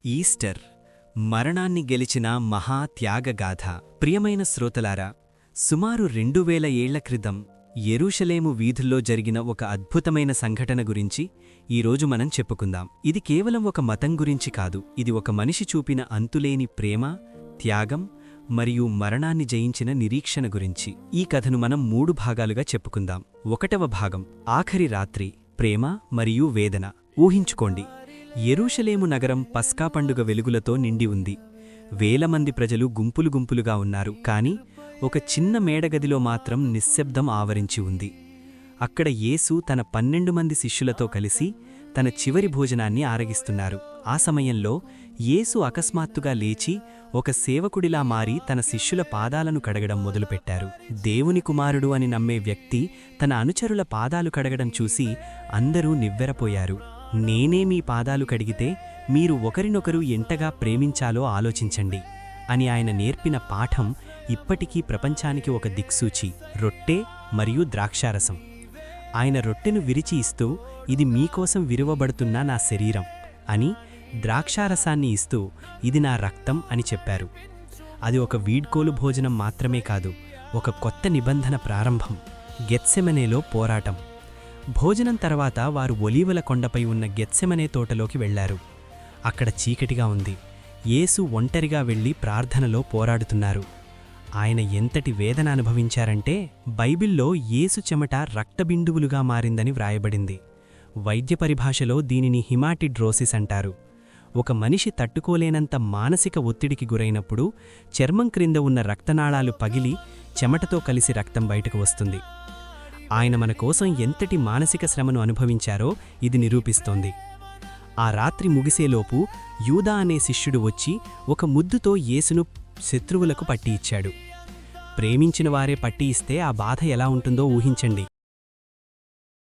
Easter మరణాన్ని గెలిచిన మహా త్యాగగాథ. ప్రియమైన శ్రోతలారా, సుమారు 2000 ఏళ్ల క్రితం యెరూషలేము వీధుల్లో జరిగిన ఒక అద్భుతమైన సంఘటన గురించి ఈరోజు మనం చెప్పుకుందాం. ఇది కేవలం ఒక మతం గురించి కాదు, ఇది ఒక మనిషి చూపిన అంతులేని ప్రేమ, త్యాగం మరియు మరణాన్ని జయించిన నిరీక్షణ గురించి. ఈ కథను మనం 3 భాగాలుగా చెప్పుకుందాం. 1వ భాగం, ఆఖరి రాత్రి, ప్రేమ మరియు వేదన. ఊహించుకోండి, యెరూషలేము నగరం పస్కా పండుగ వెలుగులతో నిండి ఉంది. వేలమంది ప్రజలు గుంపులు గుంపులుగా ఉన్నారు. కాని ఒక చిన్న మేడగదిలో మాత్రం నిశ్శబ్దం ఆవరించి ఉంది. అక్కడ యేసు తన 12 మంది శిష్యులతో కలిసి తన చివరి భోజనాన్ని ఆరగిస్తున్నారు. ఆ సమయంలో యేసు అకస్మాత్తుగా లేచి ఒక సేవకుడిలా మారి తన శిష్యుల పాదాలను కడగడం మొదలుపెట్టారు. దేవుని కుమారుడు అని నమ్మే వ్యక్తి తన అనుచరుల పాదాలు కడగడం చూసి అందరూ నివ్వెరపోయారు. నేనే మీ పాదాలు కడిగితే మీరు ఒకరినొకరు ఎంతగా ప్రేమించాలో ఆలోచించండి అని ఆయన నేర్పిన పాఠం ఇప్పటికీ ప్రపంచానికి ఒక దిక్సూచి. రొట్టె మరియు ద్రాక్షారసం. ఆయన రొట్టెను విరిచి ఇస్తూ, ఇది మీకోసం విరువబడుతున్న నా శరీరం అని, ద్రాక్షారసాన్ని ఇస్తూ, ఇది నా రక్తం అని చెప్పారు. అది ఒక వీడ్కోలు భోజనం మాత్రమే కాదు, ఒక కొత్త నిబంధన ప్రారంభం. గెత్సెమనేలో పోరాటం. భోజనం తర్వాత వారు ఒలీవల కొండపై ఉన్న గెత్సెమనే తోటలోకి వెళ్లారు. అక్కడ చీకటిగా ఉంది. యేసు ఒంటరిగా వెళ్లి ప్రార్థనలో పోరాడుతున్నారు. ఆయన ఎంతటి వేదన అనుభవించారంటే, బైబిల్లో యేసు చెమట రక్తబిందువులుగా మారిందని వ్రాయబడింది. వైద్య పరిభాషలో దీనిని హిమాటిడ్రోసిస్ అంటారు. ఒక మనిషి తట్టుకోలేనంత మానసిక ఒత్తిడికి గురైనప్పుడు చర్మం క్రింద ఉన్న రక్తనాళాలు పగిలి చెమటతో కలిసి రక్తం బయటకు వస్తుంది. ఆయన మన కోసం ఎంతటి మానసిక శ్రమను అనుభవించారో ఇది నిరూపిస్తోంది. ఆ రాత్రి ముగిసేలోపు యూదా అనే శిష్యుడు వచ్చి ఒక ముద్దుతో యేసును శత్రువులకు పట్టి ఇచ్చాడు. ప్రేమించిన వారే పట్టి ఇస్తే ఆ బాధ ఎలా ఉంటుందో ఊహించండి.